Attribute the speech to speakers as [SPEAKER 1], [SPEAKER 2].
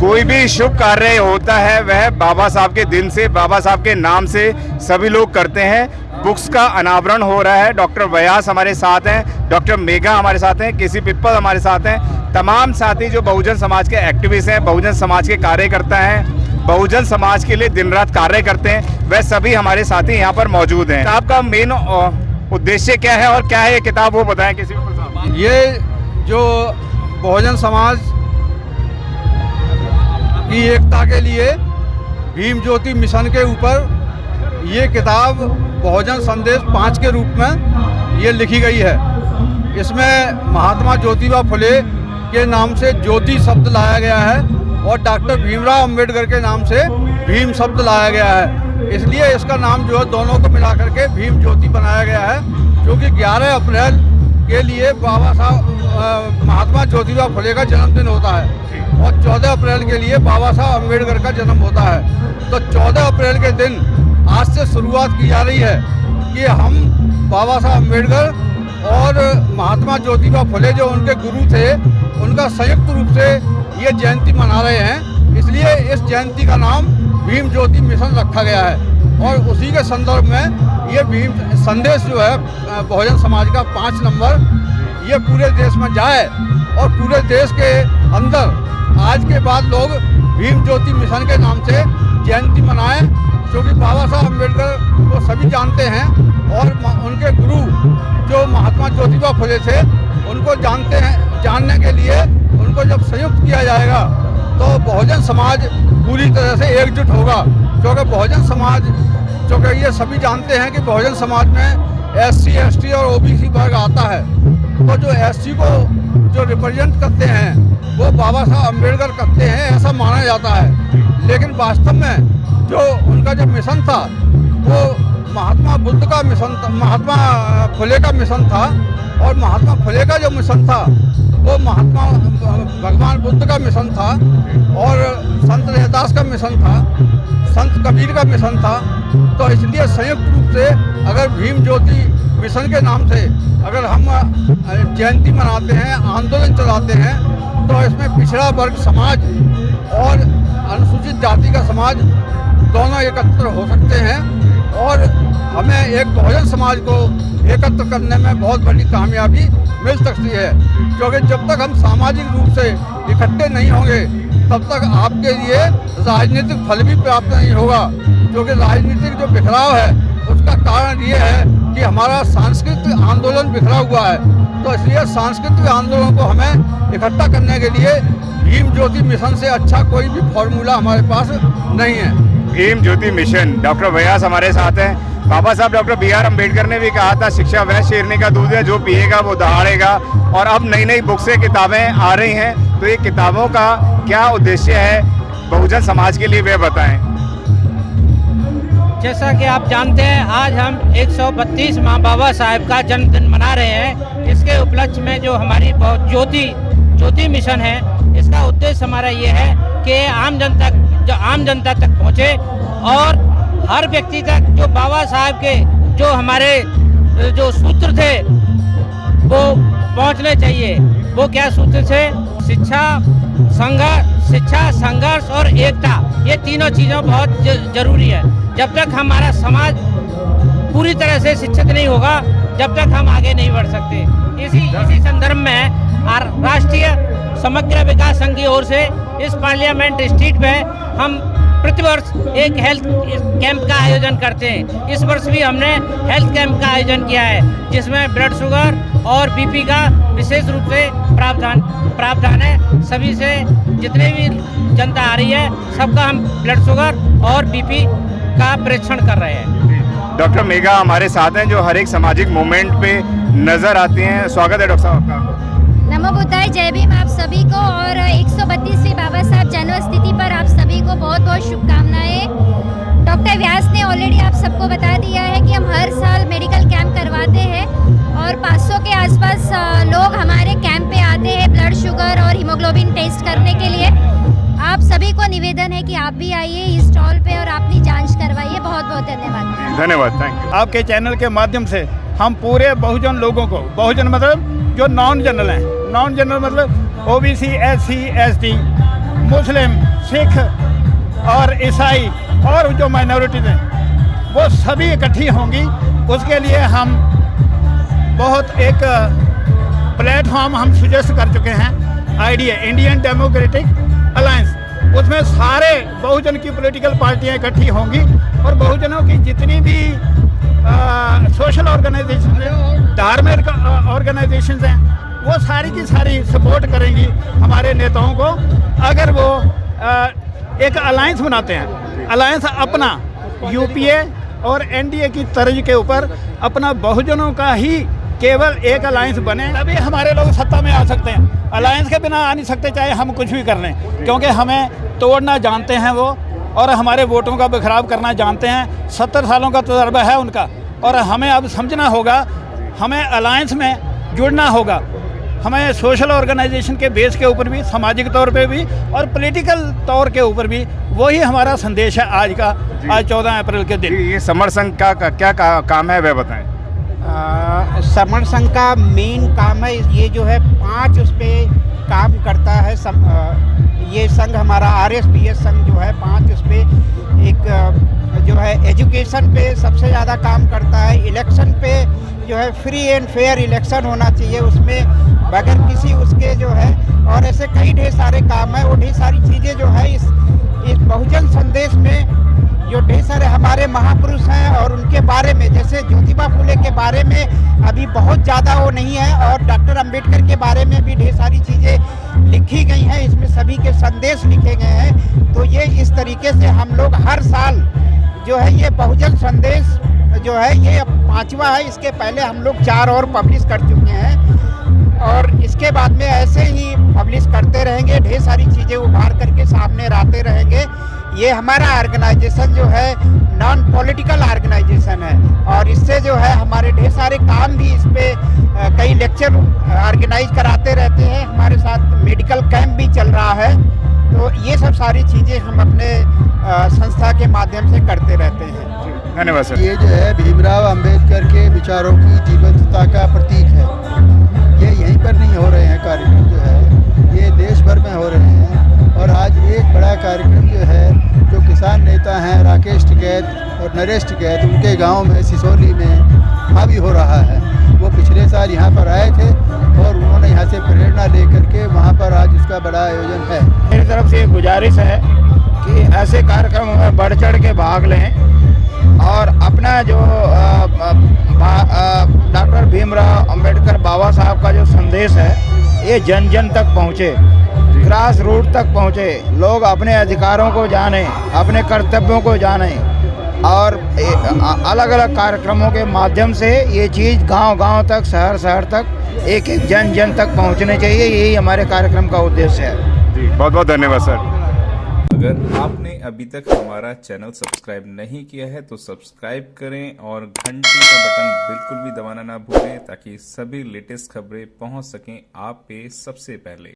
[SPEAKER 1] कोई भी शुभ कार्य होता है वह बाबा साहब के दिन से, बाबा साहब के नाम से सभी लोग करते हैं। बुक्स का अनावरण हो रहा है। डॉक्टर व्यास हमारे साथ हैं, डॉक्टर मेघा हमारे साथ हैं, केसी पिप्पल हमारे साथ हैं। तमाम साथी जो बहुजन समाज के एक्टिविस्ट हैं, बहुजन समाज के कार्यकर्ता हैं, बहुजन समाज के लिए दिन रात कार्य करते हैं, वह सभी हमारे साथी यहाँ पर मौजूद हैं। आपका मेन उद्देश्य क्या है और क्या है ये किताब, वो बताएं केसी पिप्पल साहब।
[SPEAKER 2] ये जो बहुजन समाज की एकता के लिए भीम ज्योति मिशन के ऊपर ये किताब बहुजन संदेश 5 के रूप में ये लिखी गई है। इसमें महात्मा ज्योतिबा फुले के नाम से ज्योति शब्द लाया गया है और डॉक्टर भीमराव अंबेडकर के नाम से भीम शब्द लाया गया है। इसलिए इसका नाम जो है दोनों को मिला करके भीम ज्योति बनाया गया है, क्योंकि 11 अप्रैल के लिए बाबा साहब महात्मा ज्योतिबा फुले का जन्मदिन होता है और 14 अप्रैल के लिए बाबा साहब अम्बेडकर का जन्म होता है। तो 14 अप्रैल के दिन आज से शुरुआत की जा रही है कि हम बाबा साहब अम्बेडकर और महात्मा ज्योतिबा फुले जो उनके गुरु थे, उनका संयुक्त रूप से ये जयंती मना रहे हैं। इसलिए इस जयंती का नाम भीम ज्योति मिशन रखा गया है और उसी के संदर्भ में ये भीम संदेश जो है बहुजन समाज का 5 नंबर ये पूरे देश में जाए और पूरे देश के अंदर आज के बाद लोग भीम ज्योति मिशन के नाम से जयंती मनाएं, क्योंकि बाबा साहब अम्बेडकर को सभी जानते हैं और उनके गुरु जो महात्मा ज्योतिबा फुले थे उनको जानते हैं। जानने के लिए उनको जब संयुक्त किया जाएगा तो बहुजन समाज पूरी तरह से एकजुट होगा, क्योंकि बहुजन समाज क्योंकि ये सभी जानते हैं कि बहुजन समाज में SC, ST और OBC वर्ग आता है। तो जो SC को जो रिप्रेजेंट करते हैं वो बाबा साहब अम्बेडकर करते हैं, ऐसा माना जाता है। लेकिन वास्तव में जो उनका जो मिशन था वो महात्मा बुद्ध का मिशन था, महात्मा फुले का मिशन था और महात्मा फुले का जो मिशन था वो महात्मा भगवान बुद्ध का मिशन था और संत रविदास का मिशन था, संत कबीर का मिशन था। तो इसलिए संयुक्त रूप से अगर भीम ज्योति मिशन के नाम से अगर हम जयंती मनाते हैं, आंदोलन चलाते हैं, तो इसमें पिछड़ा वर्ग समाज और अनुसूचित जाति का समाज दोनों एकत्र हो सकते हैं और हमें एक बहुजन समाज को एकत्र करने में बहुत बड़ी कामयाबी मिल सकती है। क्योंकि जब तक हम सामाजिक रूप से इकट्ठे नहीं होंगे तब तक आपके लिए राजनीतिक फल भी प्राप्त नहीं होगा, क्योंकि राजनीतिक जो बिखराव है उसका कारण ये है कि हमारा सांस्कृतिक आंदोलन बिखरा हुआ है। तो इसलिए सांस्कृतिक आंदोलन को हमें इकट्ठा करने के लिए भीम ज्योति मिशन से अच्छा कोई भी फॉर्मूला हमारे पास नहीं है।
[SPEAKER 1] भीम ज्योति मिशन, डॉक्टर व्यास हमारे साथ हैं। बाबा साहब डॉक्टर BR अम्बेडकर ने भी कहा था शिक्षा वह शेरनी का दूध है जो पिएगा वो दहाड़ेगा, और अब नई नई बुक से किताबें आ रही हैं। तो ये किताबों का क्या उद्देश्य है बहुजन समाज के लिए, वे बताएं।
[SPEAKER 3] जैसा कि आप जानते हैं आज हम 132 माँ बाबा साहब का जन्मदिन मना रहे हैं। इसके उपलक्ष्य में जो हमारी ज्योति मिशन है, इसका उद्देश्य हमारा ये है कि आम जनता तक पहुँचे और हर व्यक्ति तक जो बाबा साहब के जो हमारे जो सूत्र थे वो पहुँचने चाहिए। वो क्या सूत्र थे? शिक्षा, संघर्ष और एकता, ये तीनों चीज़ों बहुत जरूरी है। जब तक हमारा समाज पूरी तरह से शिक्षित नहीं होगा जब तक हम आगे नहीं बढ़ सकते। इसी संदर्भ में राष्ट्रीय समग्र विकास संघ की ओर से इस पार्लियामेंट स्ट्रीट में हम प्रतिवर्ष एक हेल्थ कैंप का आयोजन करते हैं। इस वर्ष भी हमने हेल्थ कैंप का आयोजन किया है, जिसमें ब्लड शुगर और BP का विशेष रूप से प्रावधान है। सभी से जितने भी जनता आ रही है सबका हम ब्लड शुगर और BP का परीक्षण कर रहे हैं।
[SPEAKER 1] डॉक्टर मेघा हमारे साथ हैं जो हर एक सामाजिक मूवमेंट पे नजर आती हैं। स्वागत है डॉक्टर साहब आपका।
[SPEAKER 4] नमो बुद्धाय, जय भीम आप सभी को। और 132वीं बाबा साहब जन्मतिथि पर आप सभी को बहुत बहुत शुभकामनाएं। डॉक्टर व्यास ने ऑलरेडी आप सबको बता दिया है कि हम हर साल मेडिकल कैंप करवाते हैं और 500 के आसपास लोग हमारे कैंप पे आते हैं ब्लड शुगर और हीमोग्लोबिन टेस्ट करने के लिए। आप सभी को निवेदन है कि आप भी आइए इस स्टॉल पे और अपनी जांच करवाइए। बहुत बहुत धन्यवाद।
[SPEAKER 1] धन्यवाद, थैंक यू।
[SPEAKER 5] आपके चैनल के माध्यम से हम पूरे बहुजन लोगों को, बहुजन मतलब जो नॉन जनरल हैं, नॉन जनरल मतलब OBC, SC, ST, मुस्लिम, सिख और ईसाई और जो माइनॉरिटीज़ हैं वो सभी इकट्ठी होंगी। उसके लिए हम बहुत एक प्लेटफॉर्म हम सुजेस्ट कर चुके हैं, आईडीए इंडियन डेमोक्रेटिक अलायंस। उसमें सारे बहुजन की पॉलिटिकल पार्टियां इकट्ठी होंगी और बहुजनों की जितनी भी सोशल ऑर्गेनाइजेशन हैं, धार्मिक ऑर्गेनाइजेशंस हैं, वो सारी की सारी सपोर्ट करेंगी हमारे नेताओं को। अगर वो एक अलायंस बनाते हैं, अलायंस अपना यूपीए और एनडीए की तर्ज के ऊपर अपना बहुजनों का ही केवल एक अलायंस बने, तभी हमारे लोग सत्ता में आ सकते हैं। अलायंस के बिना आ नहीं सकते, चाहे हम कुछ भी कर लें, क्योंकि हमें तोड़ना जानते हैं वो और हमारे वोटों का बिखराव करना जानते हैं। 70 सालों का तजर्बा है उनका और हमें अब समझना होगा, हमें अलायंस में जुड़ना होगा। हमें सोशल ऑर्गेनाइजेशन के बेस के ऊपर भी, सामाजिक तौर पे भी और पॉलिटिकल तौर के ऊपर भी, वही हमारा संदेश है आज का, आज 14 अप्रैल के दिन।
[SPEAKER 1] ये समर संघ का क्या काम है वह बताएं।
[SPEAKER 6] समर संघ का मेन काम है, ये जो है 5 उस पे काम करता है। ये संघ हमारा RSPS संघ जो है 5 उस पे एक जो है एजुकेशन पे सबसे ज़्यादा काम करता है। इलेक्शन पे जो है फ्री एंड फेयर इलेक्शन होना चाहिए, उसमें बगैर किसी उसके जो है, और ऐसे कई ढेर सारे काम है। वो ढेर सारी चीज़ें जो है इस बहुजन संदेश में जो ढेर सारे हमारे महापुरुष हैं और उनके बारे में, जैसे ज्योतिबा फुले के बारे में अभी बहुत ज़्यादा वो नहीं है, और डॉक्टर अंबेडकर के बारे में भी ढेर सारी चीज़ें लिखी गई हैं, इसमें सभी के संदेश लिखे गए हैं। तो ये इस तरीके से हम लोग हर साल जो है ये बहुजन संदेश जो है ये 5वां है। इसके पहले हम लोग 4 और पब्लिश कर चुके हैं और इसके बाद में ऐसे ही पब्लिश करते रहेंगे, ढेर सारी चीज़ें उभार करके सामने लाते रहेंगे। ये हमारा ऑर्गेनाइजेशन जो है नॉन पॉलिटिकल ऑर्गेनाइजेशन है और इससे जो है हमारे ढेर सारे काम भी इस पे कई लेक्चर ऑर्गेनाइज कराते रहते हैं। हमारे साथ मेडिकल कैंप भी चल रहा है। तो ये सब सारी चीज़ें हम अपने संस्था के माध्यम से करते रहते हैं।
[SPEAKER 1] धन्यवाद सर।
[SPEAKER 7] ये जो है भीमराव अंबेडकर के विचारों की जीवंतता का प्रतीक है। ये यहीं पर नहीं हो रहे हैं कार्यक्रम, जो है ये देश भर में हो रहे हैं। और आज एक बड़ा कार्यक्रम जो है, जो किसान नेता हैं राकेश टिकैत और नरेश टिकैत, उनके गांव में सिसोली में हावी हो रहा है। वो पिछले साल यहाँ पर आए थे और उन्होंने यहाँ से प्रेरणा लेकर के वहाँ पर आज उसका बड़ा आयोजन है।
[SPEAKER 5] मेरी तरफ से गुजारिश है कि ऐसे कार्यक्रमों में बढ़ चढ़ के भाग लें और अपना जो डॉक्टर भीमराव अंबेडकर बाबा साहब का जो संदेश है ये जन जन तक पहुँचे, ग्रास रूट तक पहुँचे, लोग अपने अधिकारों को जानें, अपने कर्तव्यों को जानें और अलग अलग कार्यक्रमों के माध्यम से ये चीज़ गांव-गांव तक, शहर तक, एक एक जन जन तक पहुंचने चाहिए। यही हमारे कार्यक्रम का उद्देश्य है।
[SPEAKER 1] जी बहुत बहुत धन्यवाद सर।
[SPEAKER 8] अगर आपने अभी तक हमारा चैनल सब्सक्राइब नहीं किया है तो सब्सक्राइब करें और घंटी का बटन बिल्कुल भी दबाना ना भूलें ताकि सभी लेटेस्ट खबरें पहुंच सकें आप पे सबसे पहले।